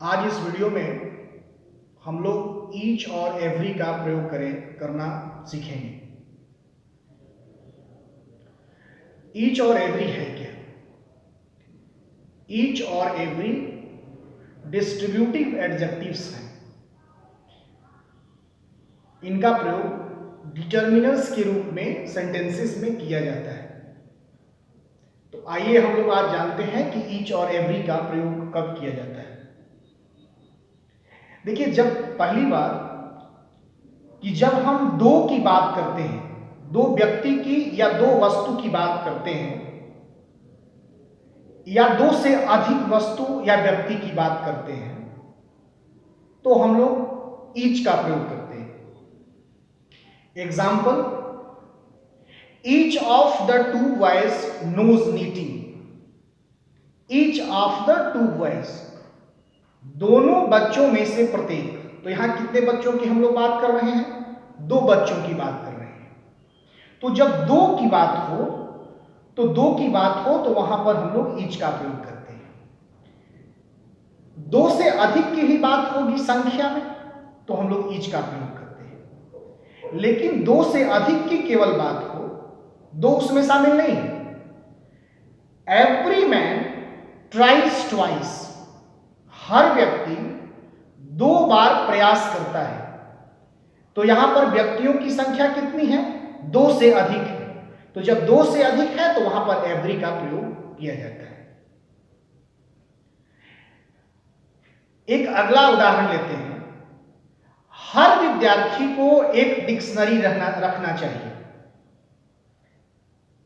आज इस वीडियो में हम लोग ईच और एवरी का प्रयोग करना सीखेंगे। ईच और एवरी है क्या? ईच और एवरी डिस्ट्रीब्यूटिव एडजेक्टिव्स हैं। इनका प्रयोग डिटर्मिनर्स के रूप में सेंटेंसेस में किया जाता है। तो आइए हम लोग आज जानते हैं कि ईच और एवरी का प्रयोग कब किया जाता है। देखिए, जब पहली बार कि जब हम दो की बात करते हैं, दो व्यक्ति की या दो वस्तु की बात करते हैं, या दो से अधिक वस्तु या व्यक्ति की बात करते हैं, तो हम लोग ईच का प्रयोग करते हैं। Example, each of the two boys knows knitting. Each of the two boys, दोनों बच्चों में से प्रत्येक। तो यहां कितने बच्चों की हम लोग बात कर रहे हैं? दो बच्चों की बात कर रहे हैं। तो जब दो की बात हो तो वहां पर हम लोग ईच का प्रयोग करते हैं। दो से अधिक की ही बात होगी संख्या में, तो हम लोग ईच का प्रयोग करते हैं। लेकिन दो से अधिक की केवल बात हो, दो उसमें शामिल नहीं है। एवरी मैन ट्राइज ट्वाइस, हर व्यक्ति दो बार प्रयास करता है। तो यहां पर व्यक्तियों की संख्या कितनी है? दो से अधिक है। तो जब दो से अधिक है तो वहां पर एवरी का प्रयोग किया जाता है। एक अगला उदाहरण लेते हैं। हर विद्यार्थी को एक डिक्शनरी रखना चाहिए।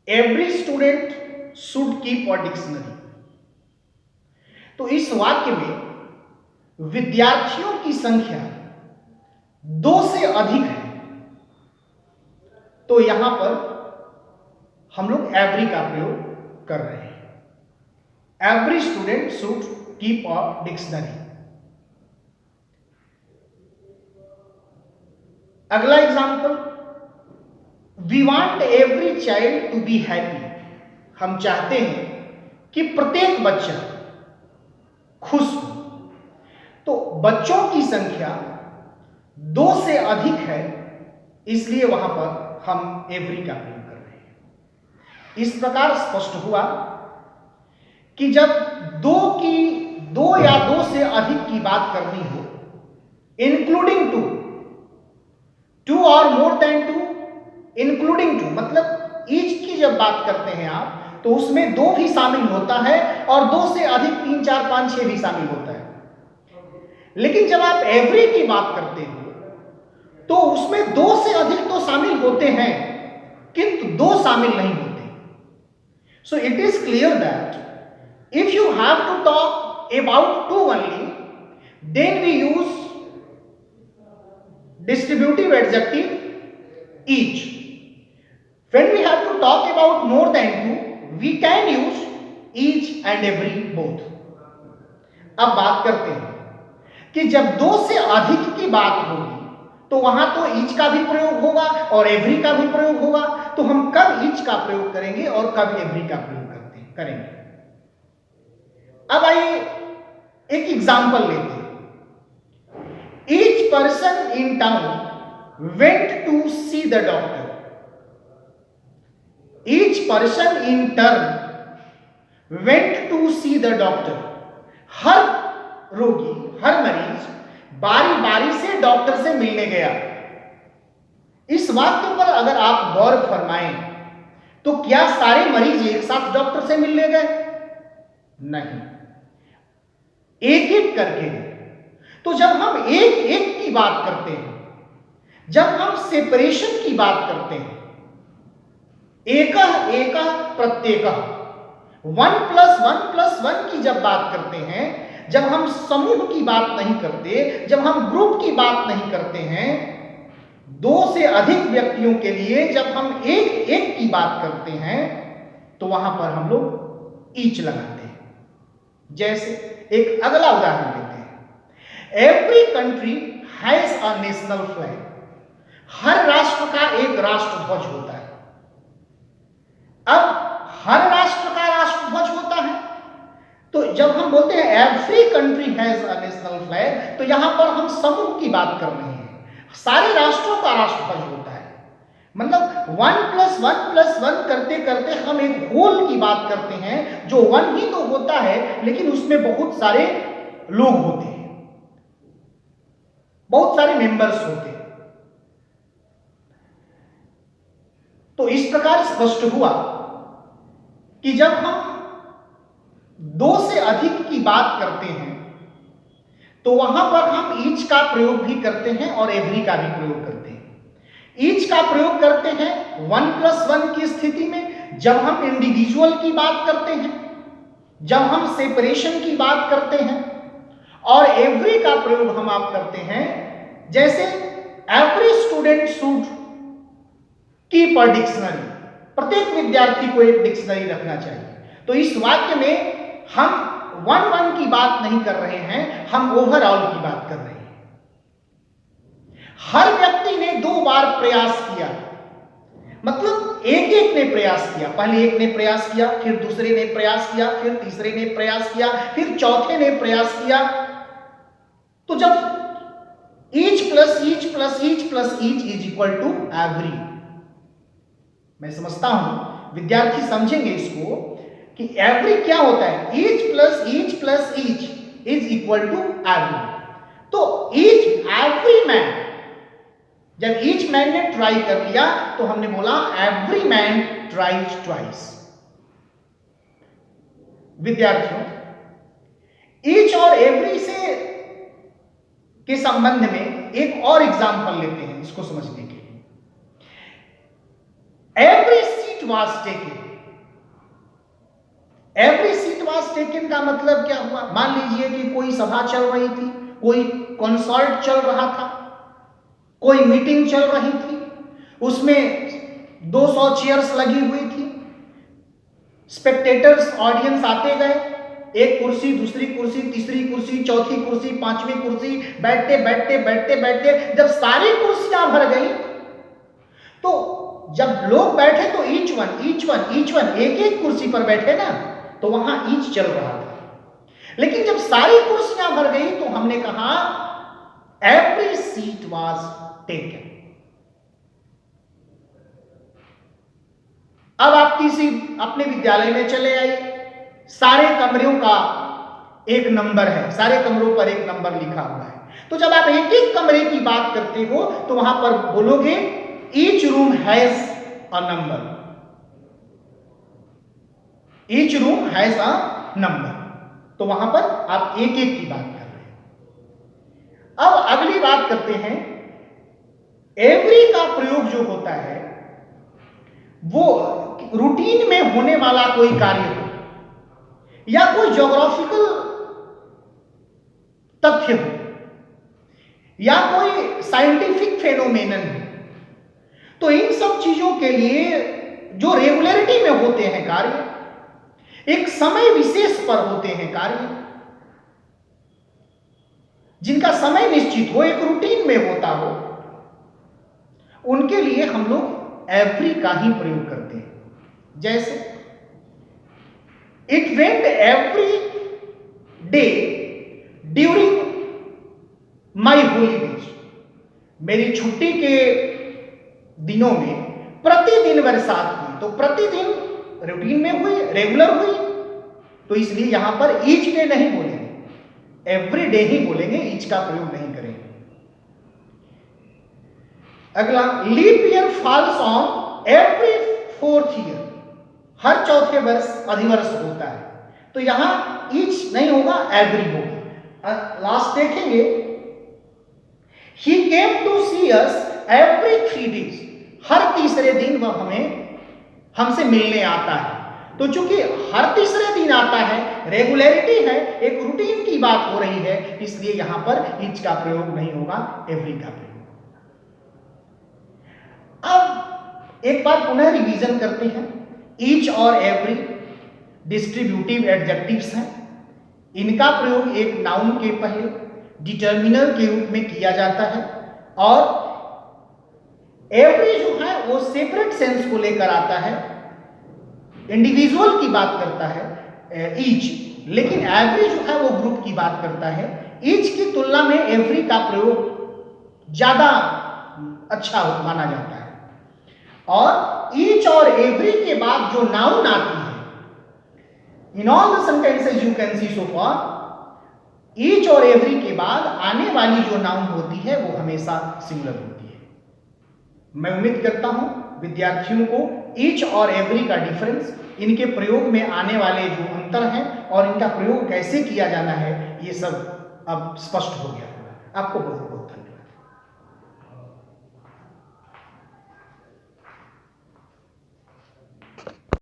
Every student should keep a dictionary. तो इस वाक्य में विद्यार्थियों की संख्या दो से अधिक है, तो यहां पर हम लोग एवरी का प्रयोग कर रहे हैं। Every student should keep a dictionary. अगला example, we want every child to be happy. हम चाहते हैं कि प्रत्येक बच्चा खुश हो। तो बच्चों की संख्या दो से अधिक है, इसलिए वहां पर हम एवरी का प्रयोग कर रहे हैं। इस प्रकार स्पष्ट हुआ कि जब दो या दो से अधिक की बात करनी हो, इंक्लूडिंग टू और more than two, including two मतलब ईच की जब बात करते हैं आप, तो उसमें दो भी शामिल होता है और दो से अधिक 3, 4, 5, 6 भी शामिल होता है। लेकिन जब आप एवरी की बात करते हो तो उसमें दो से अधिक तो शामिल होते हैं, किंतु दो शामिल नहीं होते। So it is clear that if you have to talk about two only, then we use distributive adjective each. When we have to talk about more than two, we can use each and every both. अब बात करते हैं कि जब दो से अधिक की बात होगी तो वहां तो ईच का भी प्रयोग होगा और एवरी का भी प्रयोग होगा। तो हम कब ईच का प्रयोग करेंगे और कब एवरी का प्रयोग करेंगे? अब आइए एक एग्जाम्पल लेते हैं। Each person in town went to see the doctor. Each person in turn went to see the doctor. हर रोगी, हर मरीज बारी बारी से डॉक्टर से मिलने गया। इस वाक्य पर अगर आप गौर फरमाएं तो क्या सारे मरीज एक साथ डॉक्टर से मिलने गए? नहीं, एक एक करके। तो जब हम एक एक की बात करते हैं, जब हम सेपरेशन की बात करते हैं, एकः एकः प्रत्येकः, 1+1+1 की जब बात करते हैं, जब हम समूह की बात नहीं करते, जब हम ग्रुप की बात नहीं करते हैं, दो से अधिक व्यक्तियों के लिए जब हम एक एक की बात करते हैं, तो वहां पर हम लोग ईच लगाते हैं। जैसे एक अगला उदाहरण लेते हैं। Every country has a national flag. हर राष्ट्र का एक राष्ट्रध्वज होता है। अब हर राष्ट्र का राष्ट्रध्वज होता है, तो जब हम बोलते हैं every country has a national flag, तो यहां पर हम समूह की बात कर रहे हैं। सारे राष्ट्रों का राष्ट्रध्वज होता है, मतलब 1+1+1 करते करते हम एक होल की बात करते हैं, जो 1 ही तो होता है लेकिन उसमें बहुत सारे लोग होते हैं, बहुत सारे मेंबर्स होते हैं। तो इस प्रकार स्पष्ट हुआ कि जब हम 2 से अधिक की बात करते हैं तो वहां पर हम ईच का प्रयोग भी करते हैं और एवरी का भी प्रयोग करते हैं। ईच का प्रयोग करते हैं 1+1 की स्थिति में, जब हम इंडिविजुअल की बात करते हैं, जब हम सेपरेशन की बात करते हैं, और एवरी का प्रयोग हम आप करते हैं जैसे every student should keep a dictionary, प्रत्येक विद्यार्थी को एक डिक्शनरी रखना चाहिए। तो इस वाक्य में हम 1-1 की बात नहीं कर रहे हैं, हम ओवरऑल की बात कर रहे हैं। हर व्यक्ति ने 2 बार प्रयास किया, मतलब एक ने प्रयास किया। पहले एक ने प्रयास किया, फिर दूसरे ने प्रयास किया, फिर तीसरे ने प्रयास किया, फिर चौथे ने प्रयास किया। तो जब each plus each plus each plus each is equal to every, मैं समझता हूं विद्यार्थी समझेंगे इसको कि एवरी क्या होता है, each plus each is equal to every. तो ईच एवरी मैन, जब ईच मैन ने ट्राई कर लिया तो हमने बोला एवरी मैन ट्राइज ट्वाइस। विद्यार्थियों, ईच और एवरी से के संबंध में एक और एग्जांपल लेते हैं इसको समझने के लिए। Every seat was taken, every seat was taken का मतलब क्या हुआ? मान लीजिए कि कोई सभा चल रही थी, कोई कॉन्सर्ट चल रहा था, कोई मीटिंग चल रही थी, उसमें 200 चेयर्स लगी हुई थी, स्पेक्टेटर्स ऑडियंस आते गए, एक कुर्सी, दूसरी कुर्सी, तीसरी कुर्सी, चौथी कुर्सी, पांचवी कुर्सी, बैठते बैठते बैठते बैठते जब सारी कुर्सियां भर गई, तो जब लोग बैठे तो ईच वन एक एक कुर्सी पर बैठे ना, तो वहां ईच चल रहा था। लेकिन जब सारी कुर्सियां भर गई तो हमने कहा एवरी सीट वाज टेकन। अब आप किसी अपने विद्यालय में चले आए, सारे कमरों का एक नंबर है, सारे कमरों पर एक नंबर लिखा हुआ है। तो जब आप एक एक कमरे की बात करते हो तो वहां पर बोलोगे each room has a number, each room has a number. तो वहां पर आप एक एक की बात कर रहे हैं। अब अगली बात करते हैं, एवरी का प्रयोग जो होता है वो रूटीन में होने वाला कोई कार्य हो या कोई ज्योग्राफिकल तथ्य हो या कोई साइंटिफिक फेनोमेनन हो, तो इन सब चीजों के लिए जो रेगुलरिटी में होते हैं कार्य, एक समय विशेष पर होते हैं कार्य, जिनका समय निश्चित हो, एक रूटीन में होता हो, उनके लिए हम लोग एवरी का ही प्रयोग करते हैं। जैसे it went every day during my holidays, मेरी छुट्टी के दिनों में प्रतिदिन बरसात हुई। तो प्रतिदिन रूटीन में हुई, रेगुलर हुई, तो इसलिए यहां पर ईच डे नहीं बोलेंगे, एवरी डे ही बोलेंगे, ईच का प्रयोग नहीं करेंगे। अगला, leap year falls on every 4th year, हर चौथे वर्ष अधिवर्ष होता है, तो यहां ईच नहीं होगा, एवरी होगा। लास्ट देखेंगे, he came to see us every 3 days, हर तीसरे दिन वह हमसे मिलने आता है। तो चूंकि हर तीसरे दिन आता है, रेगुलरिटी है, एक रूटीन की बात हो रही है, इसलिए यहां पर ईच का प्रयोग नहीं होगा, एवरी का प्रयोग। अब एक बार पुनः रिवीजन करते हैं। ईच और एवरी डिस्ट्रीब्यूटिव एडजेक्टिव्स हैं, इनका प्रयोग एक नाउन के पहले डिटर्मिनर के रूप में किया जाता है, और एवरी जो है वो सेपरेट सेंस को लेकर आता है, इंडिविजुअल की बात करता है ईच, लेकिन एवरी जो है वो ग्रुप की बात करता है। ईच की तुलना में एवरी का प्रयोग ज्यादा अच्छा माना जाता है। और ईच और एवरी के बाद जो नाउन आती है, in all the sentences you can see so for, each और एवरी के बाद आने वाली जो नाउन होती है वो हमेशा सिंगुलर होती है। मैं उम्मीद करता हूं विद्यार्थियों को ईच और एवरी का डिफरेंस, इनके प्रयोग में आने वाले जो अंतर हैं और इनका प्रयोग कैसे किया जाना है, ये सब अब स्पष्ट हो गया होगा। आपको बहुत बहुत धन्यवाद।